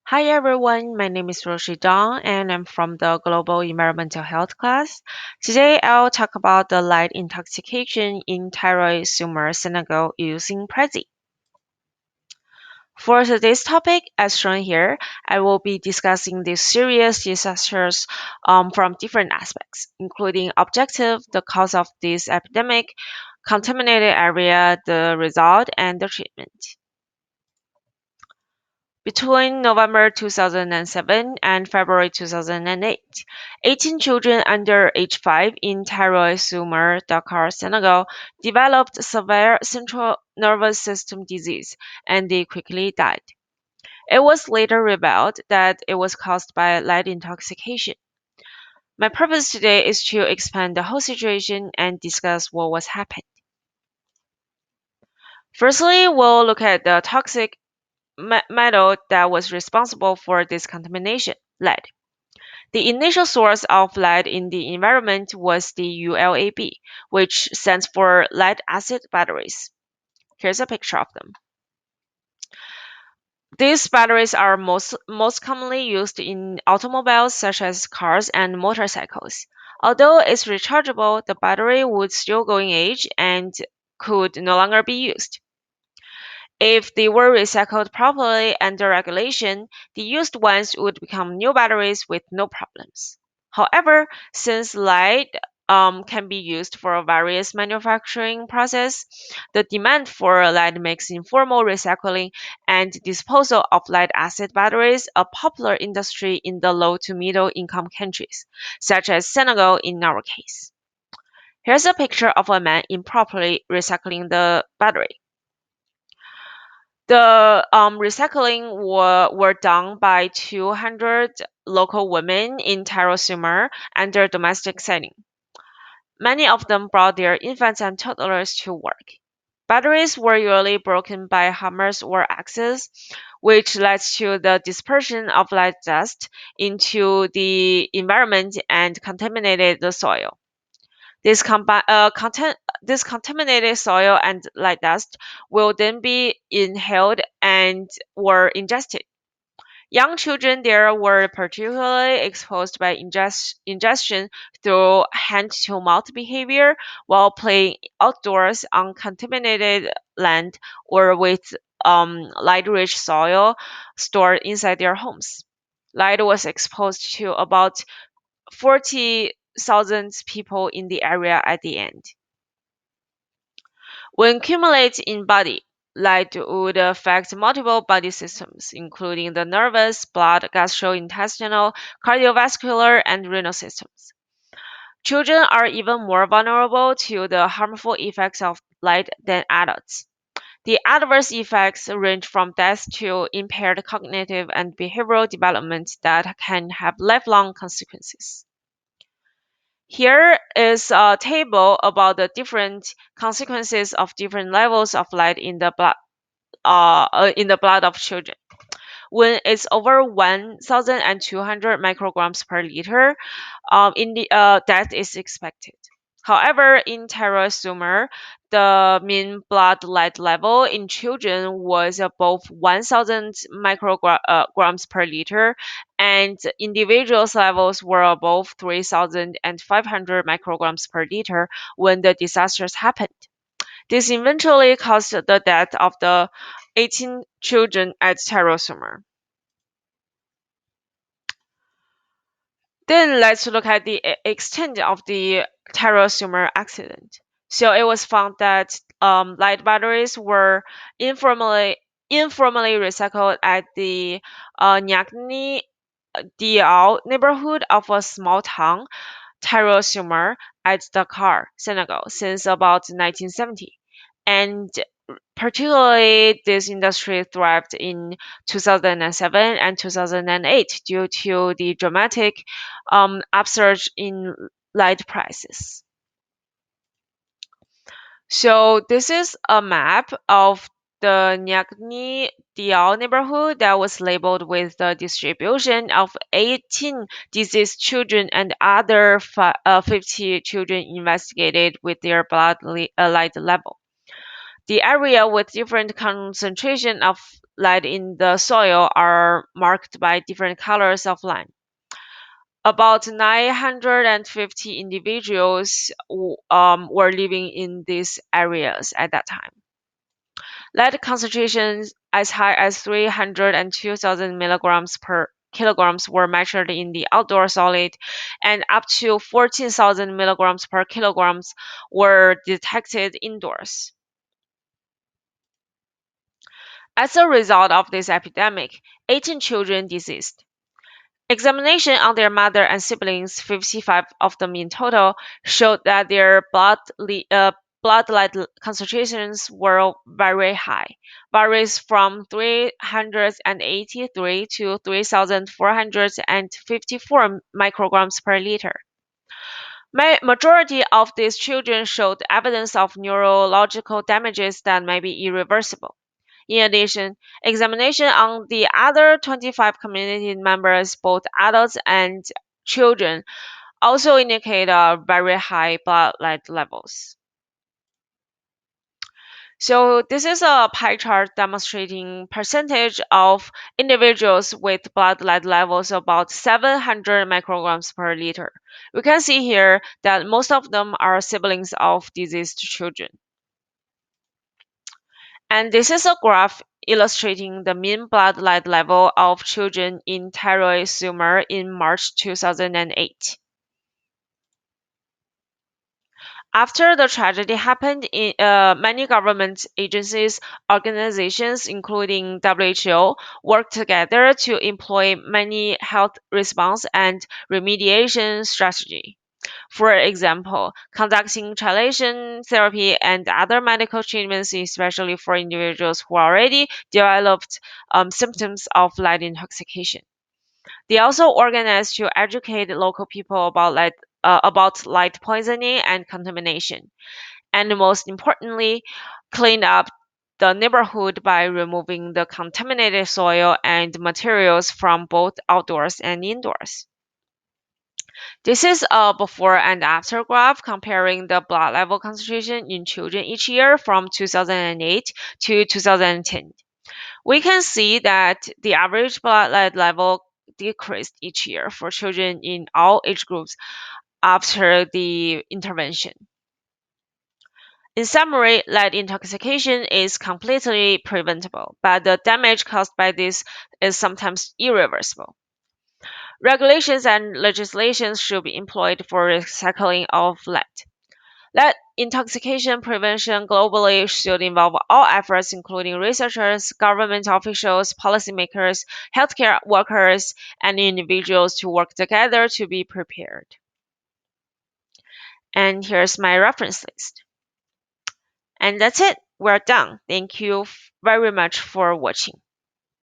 Hi everyone, my name is Roshi Dong and I'm from the Global Environmental Health class. Today I'll talk about the light intoxication in Thiaroye, Senegal using Prezi. For today's topic, as shown here, I will be discussing these serious disasters from different aspects, including objective, the cause of this epidemic, contaminated area, the result, and the treatment. Between November 2007 and February 2008, 18 children under age 5 in Thiaroye Sumer, Dakar, Senegal, developed severe central nervous system disease and they quickly died. It was later revealed that it was caused by lead intoxication. My purpose today is to expand the whole situation and discuss what was happened. Firstly, we'll look at the toxic metal that was responsible for this contamination, lead. The initial source of lead in the environment was the ULAB, which stands for lead acid batteries. Here's a picture of them. These batteries are most commonly used in automobiles such as cars and motorcycles. Although it's rechargeable, the battery would still go in age and could no longer be used. If they were recycled properly under regulation, the used ones would become new batteries with no problems. However, since lead can be used for various manufacturing process, the demand for lead makes informal recycling and disposal of lead acid batteries a popular industry in the low to middle income countries, such as Senegal in our case. Here's a picture of a man improperly recycling the battery. The recycling were done by 200 local women in Sumer under domestic setting. Many of them brought their infants and toddlers to work. Batteries were usually broken by hammers or axes, which led to the dispersion of lead dust into the environment and contaminated the soil. This contaminated soil and light dust will then be inhaled and were ingested. Young children there were particularly exposed by ingestion through hand-to-mouth behavior while playing outdoors on contaminated land or with light-rich soil stored inside their homes. Light was exposed to about 40,000 people in the area at the end. When accumulated in body, light would affect multiple body systems, including the nervous, blood, gastrointestinal, cardiovascular, and renal systems. Children are even more vulnerable to the harmful effects of light than adults. The adverse effects range from death to impaired cognitive and behavioral development that can have lifelong consequences. Here is a table about the different consequences of different levels of light in the blood of children. When it's over 1,200 micrograms per liter, death is expected. However, in Sumer, the mean blood lead level in children was above 1,000 micrograms per liter, and individuals' levels were above 3,500 micrograms per liter when the disasters happened. This eventually caused the death of the 18 children at Sumer. Then let's look at the extent of the Sumer accident. So it was found that light batteries were informally informally recycled at the Nyakni Diao neighborhood of a small town, Sumer, at Dakar, Senegal, since about 1970. And particularly, this industry thrived in 2007 and 2008 due to the dramatic upsurge in light prices. So this is a map of the Nyakni Diao neighborhood that was labeled with the distribution of 18 deceased children and other 50 children investigated with their light level. The area with different concentration of lead in the soil are marked by different colors of lime. About 950 individuals were living in these areas at that time. Lead concentrations as high as 302,000 milligrams per kilograms were measured in the outdoor solid, and up to 14,000 milligrams per kilograms were detected indoors. As a result of this epidemic, 18 children deceased. Examination on their mother and siblings, 55 of them in total, showed that their blood lead concentrations were very high, varies from 383 to 3,454 micrograms per liter. Majority of these children showed evidence of neurological damages that may be irreversible. In addition, examination on the other 25 community members, both adults and children, also indicate very high blood lead levels. So this is a pie chart demonstrating percentage of individuals with blood lead levels about 700 micrograms per liter. We can see here that most of them are siblings of deceased children. And this is a graph illustrating the mean blood lead level of children in Thiaroye Sumer in March 2008. After the tragedy happened, many government agencies, organizations, including WHO, worked together to employ many health response and remediation strategy. For example, conducting chelation therapy and other medical treatments, especially for individuals who already developed symptoms of lead intoxication. They also organized to educate local people about light poisoning and contamination, and most importantly, cleaned up the neighborhood by removing the contaminated soil and materials from both outdoors and indoors. This is a before and after graph comparing the blood level concentration in children each year from 2008 to 2010. We can see that the average blood lead level decreased each year for children in all age groups after the intervention. In summary, lead intoxication is completely preventable, but the damage caused by this is sometimes irreversible. Regulations and legislations should be employed for recycling of lead. Lead intoxication prevention globally should involve all efforts, including researchers, government officials, policymakers, healthcare workers, and individuals to work together to be prepared. And here's my reference list. And that's it. We're done. Thank you very much for watching.